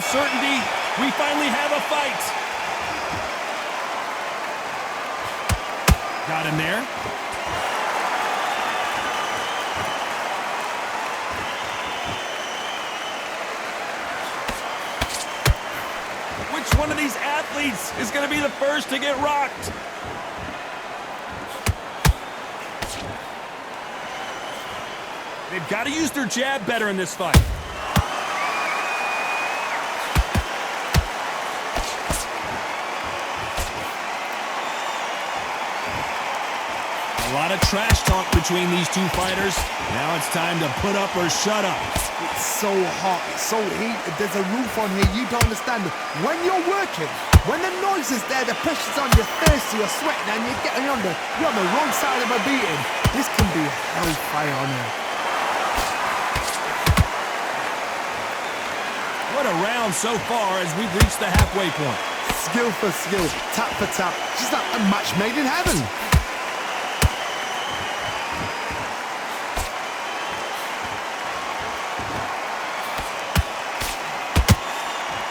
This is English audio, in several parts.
uncertainty, we finally have a fight. Got him there. Which one of these athletes is going to be the first to get rocked? They've got to use their jab better in this fight. A lot of trash talk between these two fighters. Now it's time to put up or shut up. It's so hot, it's so heated, there's a roof on here, you don't understand. When you're working, when the noise is there, the pressure's on, you're thirsty, you're sweating, and you're on the wrong side of a beating. This can be hellfire on here. What a round so far as we've reached the halfway point. Skill for skill, tap for tap, just like a match made in heaven.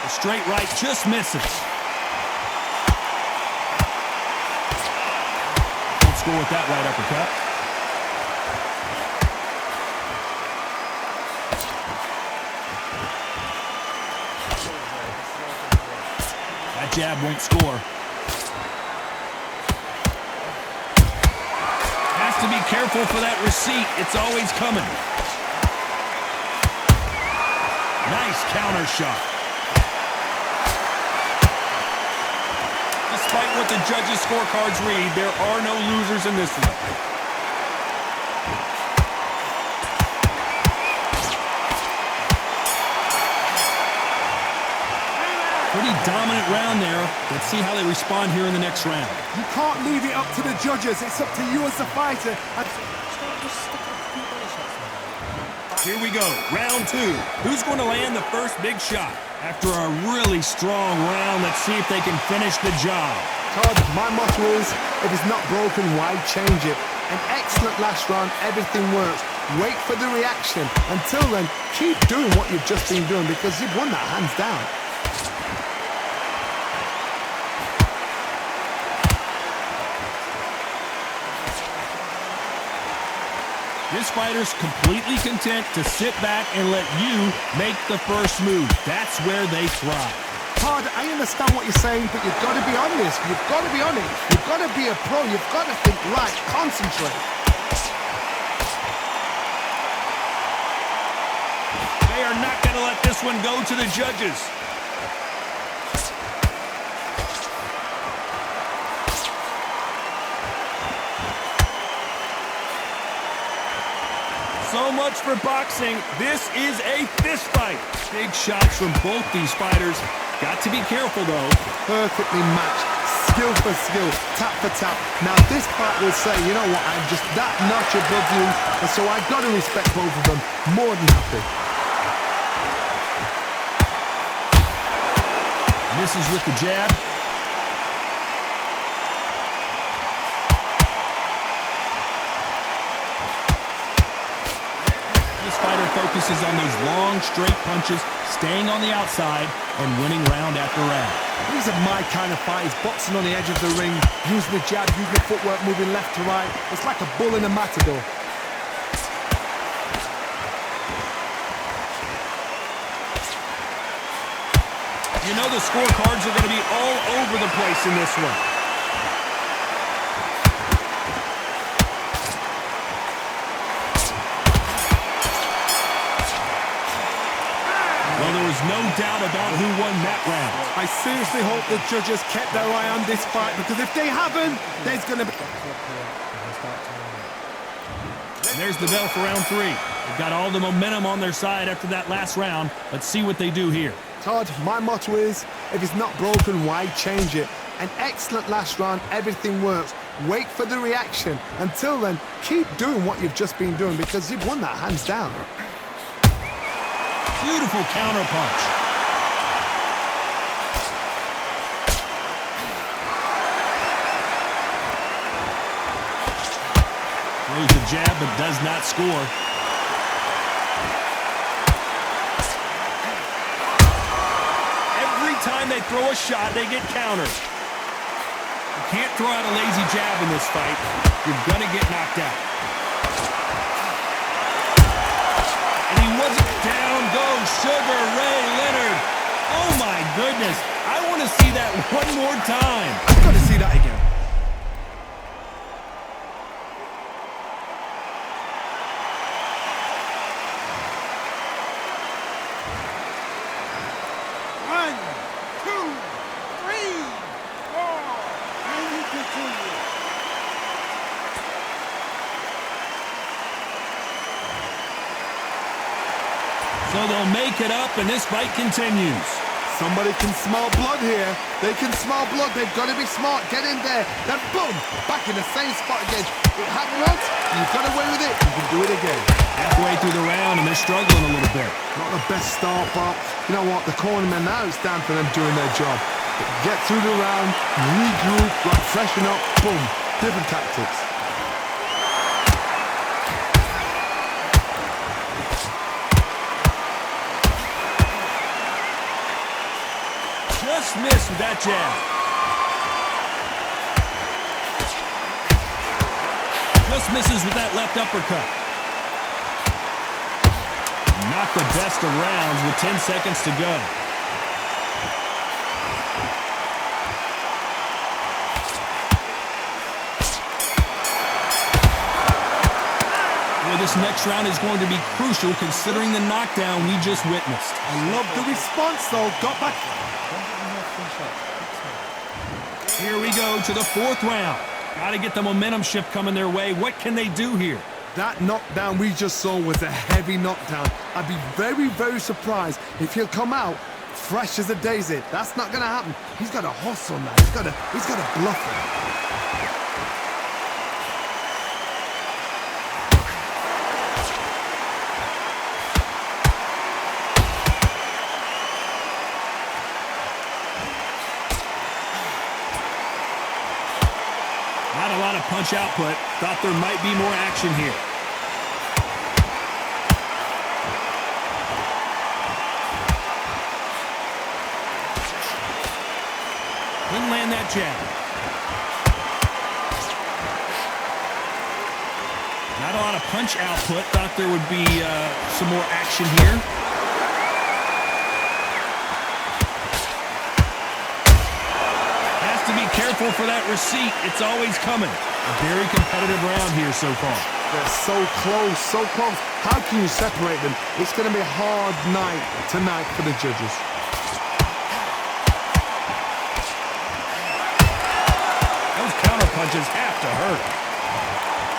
Straight right just misses. Don't score with that right uppercut. That jab won't score. Has to be careful for that receipt. It's always coming. Nice counter shot. Despite what the judges' scorecards read, there are no losers in this one. Pretty dominant round there. Let's see how they respond here in the next round. You can't leave it up to the judges. It's up to you as the fighter. Here we go, round two. Who's going to land the first big shot? After a really strong round, let's see if they can finish the job. Todd, my motto is, if it's not broken, why change it? An excellent last round, everything works. Wait for the reaction. Until then, keep doing what you've just been doing because you've won that hands down. This fighter's completely content to sit back and let you make the first move. That's where they thrive. Todd, I understand what you're saying, but you've got to be honest. You've got to be honest. You've got to be a pro. You've got to think right. Concentrate. They are not going to let this one go to the judges. So much for boxing. This is a fist fight. Big shots from both these fighters. Got to be careful, though. Perfectly matched. Skill for skill. Tap for tap. Now, this fight will say, you know what, I'm just that notch above you, and so I've got to respect both of them. More than happy. Misses with the jab. Fighter focuses on those long, straight punches, staying on the outside, and winning round after round. These are my kind of fighters, boxing on the edge of the ring, using the jab, using the footwork, moving left to right. It's like a bull in a matador. You know the scorecards are going to be all over the place in this one. Well, there was no doubt about who won that round. I seriously hope the judges kept their eye on this fight, because if they haven't, there's going to be... And there's the bell for round three. They've got all the momentum on their side after that last round. Let's see what they do here. Todd, my motto is, if it's not broken, why change it? An excellent last round, everything works. Wait for the reaction. Until then, keep doing what you've just been doing, because you've won that hands down. Beautiful counter punch. Throws a jab but does not score. time they throw a shot, they get countered. You can't throw out a lazy jab in this fight. You're going to get knocked out. And he wasn't down. Goes Sugar Ray Leonard. Oh, my goodness. I want to see that one more time. I've got to see that again. So they'll make it up, and this fight continues. Somebody can smell blood here. They can smell blood. They've got to be smart. Get in there. Then boom, back in the same spot again. It happened once. You've got away with it. You can do it again. Halfway through the round, and they're struggling a little bit. Not the best start, but you know what? The cornermen, now it's down for them doing their job. Get through the round, regroup, like freshen up, boom. Different tactics. Just missed with that jab. Just misses with that left uppercut. Not the best of rounds with 10 seconds to go. Well, this next round is going to be crucial considering the knockdown we just witnessed. I love the response, though. Got back. Here we go to the fourth round. Got to get the momentum shift coming their way. What can they do here? That knockdown we just saw was a heavy knockdown. I'd be very, very surprised if he'll come out fresh as a daisy. That's not going to happen. He's got to hustle now. He's got to bluff it. Not a lot of punch output. Thought there might be more action here. Didn't land that jab. Not a lot of punch output. Thought there would be some more action here. To be careful for that receipt. It's always coming. A very competitive round here so far. They're so close, so close. How can you separate them? It's going to be a hard night tonight for the judges. Those counter punches have to hurt.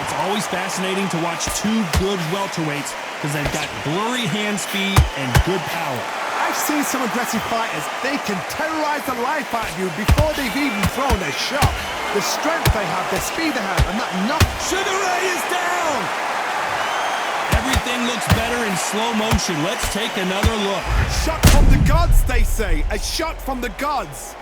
It's always fascinating to watch two good welterweights because they've got blurry hand speed and good power. I've seen some aggressive fighters. They can terrorize the life out of you before they've even thrown a shot. The strength they have, the speed they have, and that knock. Sugar Ray is down! Everything looks better in slow motion. Let's take another look. Shot from the gods, they say. A shot from the gods.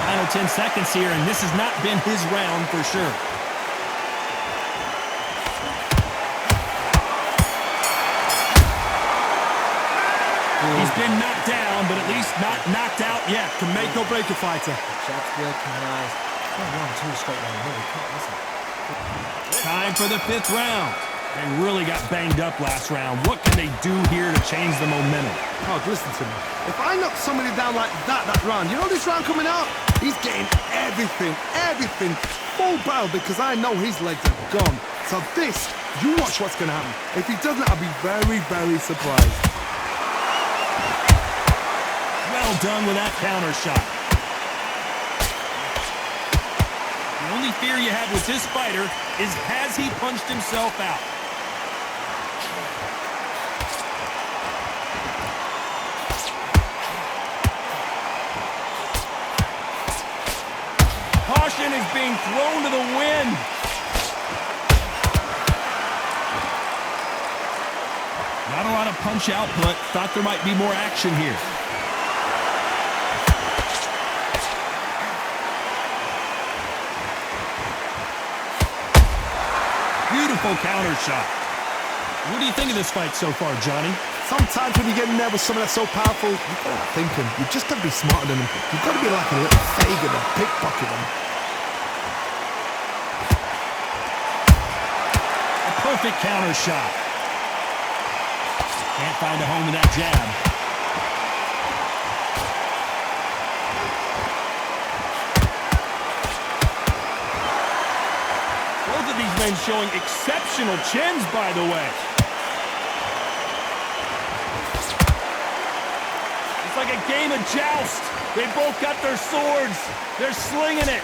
Final 10 seconds here, and this has not been his round for sure. He's been knocked down, but at least not knocked out yet. Can make or break a fighter. Jab's recognized. 1-2 straight down. Really can't listen. Time for the fifth round. They really got banged up last round. What can they do here to change the momentum? Oh, listen to me. If I knock somebody down like that round, you know this round coming out? He's getting everything, full barrel because I know his legs are gone. So this, you watch what's going to happen. If he doesn't, I'll be very, very surprised. Well done with that counter shot. The only fear you have with this fighter is has he punched himself out? Caution is being thrown to the wind. Not a lot of punch output. Thought there might be more action here. Beautiful counter shot. What do you think of this fight so far, Johnny? Sometimes when you get in there with someone that's so powerful, you've got to think him. You've just got to be smarter than him. You've got to be like a little faggot and pickpocket him. A perfect counter shot. Can't find a home with that jab. Both of these men showing exceptional chins, by the way. Like a game of joust. They both got their swords. They're slinging it.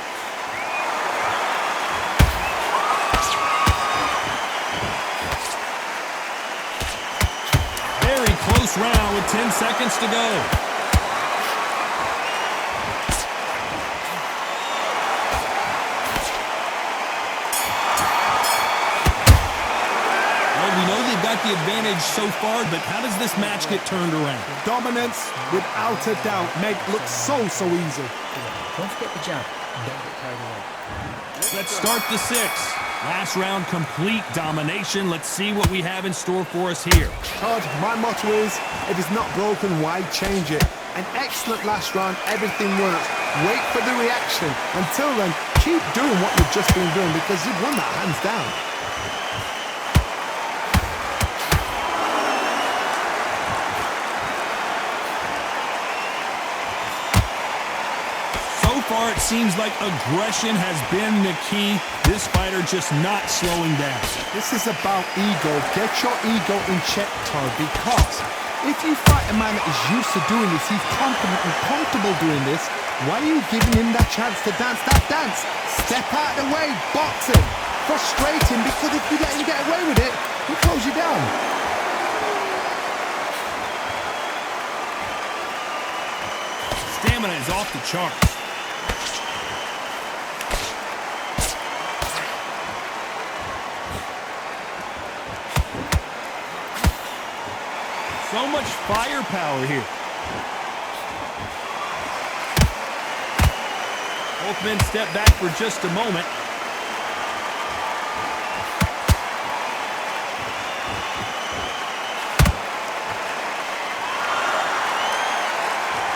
Very close round with 10 seconds to go. The advantage so far, but how does this match get turned around? Dominance, without a doubt, make it look so easy. Don't forget the jab. Don't get carried away. Let's start the 6. Last round, complete domination. Let's see what we have in store for us here. Todd, my motto is, if it's not broken, why change it? An excellent last round, everything works. Wait for the reaction. Until then, keep doing what you've just been doing because you've won that hands down. Far, it seems like aggression has been the key. This fighter just not slowing down. This is about ego. Get your ego in check, Todd, because if you fight a man that is used to doing this, he's confident and comfortable doing this, why are you giving him that chance to dance that dance? Step out of the way, box him, frustrate him, because if you let him get away with it, he'll close you down. Stamina is off the charts. So much firepower here. Both men step back for just a moment.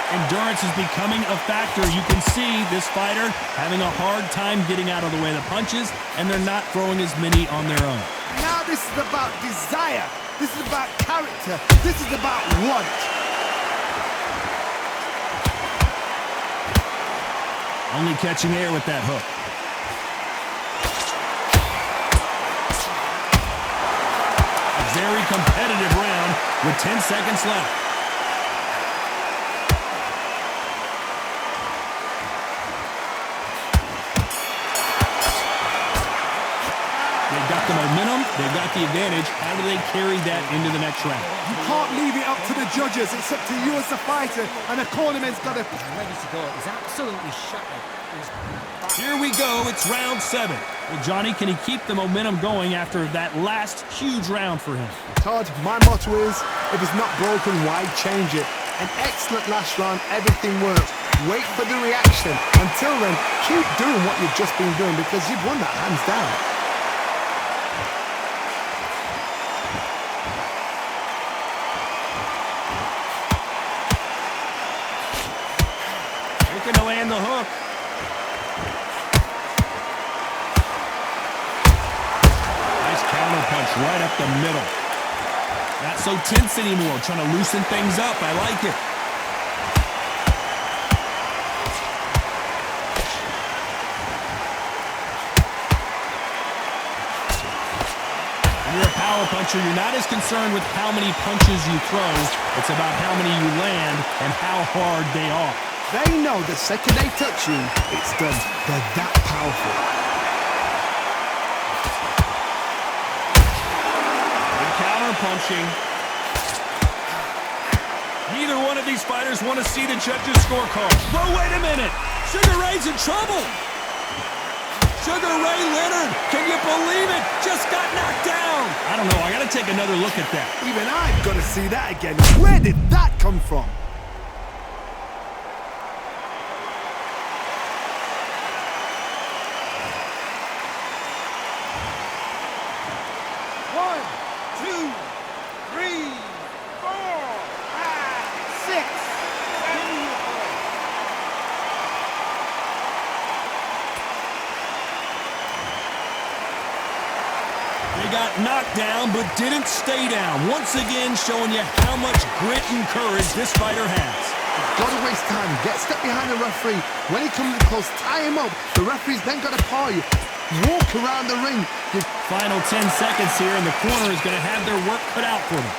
Endurance is becoming a factor. You can see this fighter having a hard time getting out of the way of the punches, and they're not throwing as many on their own. Now this is about desire. This is about character. This is about want. Only catching air with that hook. A very competitive round with 10 seconds left. The momentum, they've got the advantage. How do they carry that into the next round? You can't leave it up to the judges. It's up to you as the fighter, and the cornerman's got to... He's ready to go. He's absolutely shattered. Here we go. It's round 7. Well, Johnny, can he keep the momentum going after that last huge round for him? Todd, my motto is, if it's not broken, why change it? An excellent last round, everything works. Wait for the reaction. Until then, keep doing what you've just been doing because you've won that hands down. To land the hook. Nice counter punch right up the middle. Not so tense anymore, trying to loosen things up. I like it. When you're a power puncher, you're not as concerned with how many punches you throw. It's about how many you land and how hard they are. They know the second they touch you, it's done. They're that powerful. Good counter punching. Neither one of these fighters want to see the judges' scorecard. But wait a minute! Sugar Ray's in trouble! Sugar Ray Leonard, can you believe it? Just got knocked down. I don't know, I gotta take another look at that. Even I've got to see that again. Where did that come from? One, two, three, four, five, six, seven. They got knocked down, but didn't stay down. Once again, showing you how much grit and courage this fighter has. Got to waste time. Get step behind the referee. When he comes in close, tie him up. The referee's then got to paw you. Walk around the ring. Final 10 seconds here, and the corner is going to have their work cut out for them.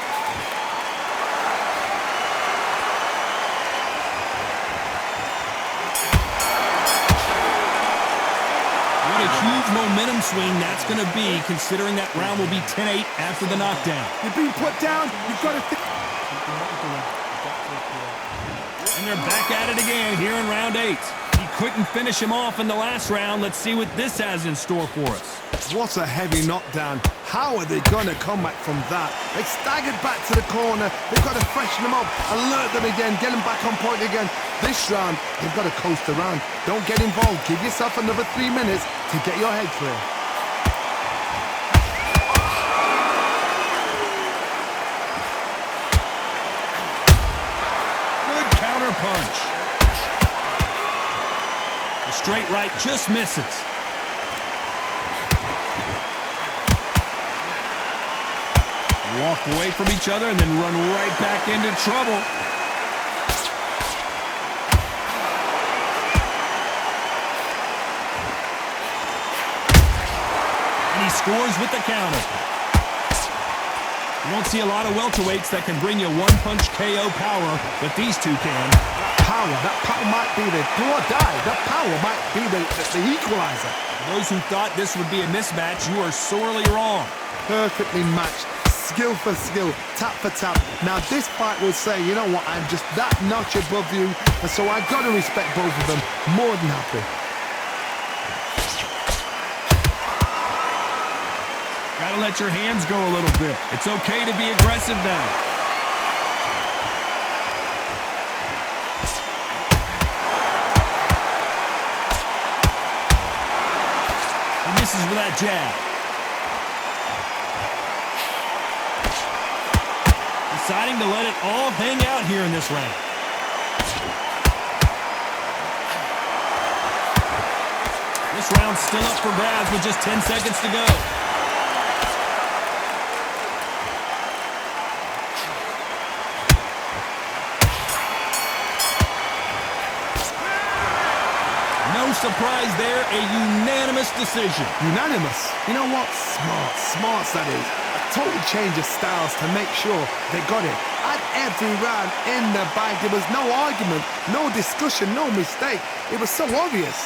What a huge momentum swing that's going to be, considering that round will be 10-8 after the knockdown. You're being put down. You've got to think. And they're back at it again here in round 8. He couldn't finish him off in the last round. Let's see what this has in store for us. What a heavy knockdown. How are they going to come back from that? They staggered back to the corner. They've got to freshen them up, alert them again, get them back on point again. This round, they've got to coast around. Don't get involved. Give yourself another 3 minutes to get your head clear. Good counter punch. The straight right just misses. Walk away from each other and then run right back into trouble. And he scores with the counter. You don't see a lot of welterweights that can bring you one-punch KO power, but these two can. That power might be the do or die. That power might be the equalizer. Those who thought this would be a mismatch, you are sorely wrong. Perfectly matched. Skill for skill, tap for tap. Now this fight will say, you know what, I'm just that notch above you, and so I've got to respect both of them. More than happy. Gotta let your hands go a little bit. It's okay to be aggressive now. He misses with that jab. Deciding to let it all hang out here in this round. This round's still up for grabs with just 10 seconds to go. No surprise there, a unanimous decision. Unanimous? You know what? Smarts that is. Total change of styles to make sure they got it. At every round in the bag, there was no argument, no discussion, no mistake. It was so obvious.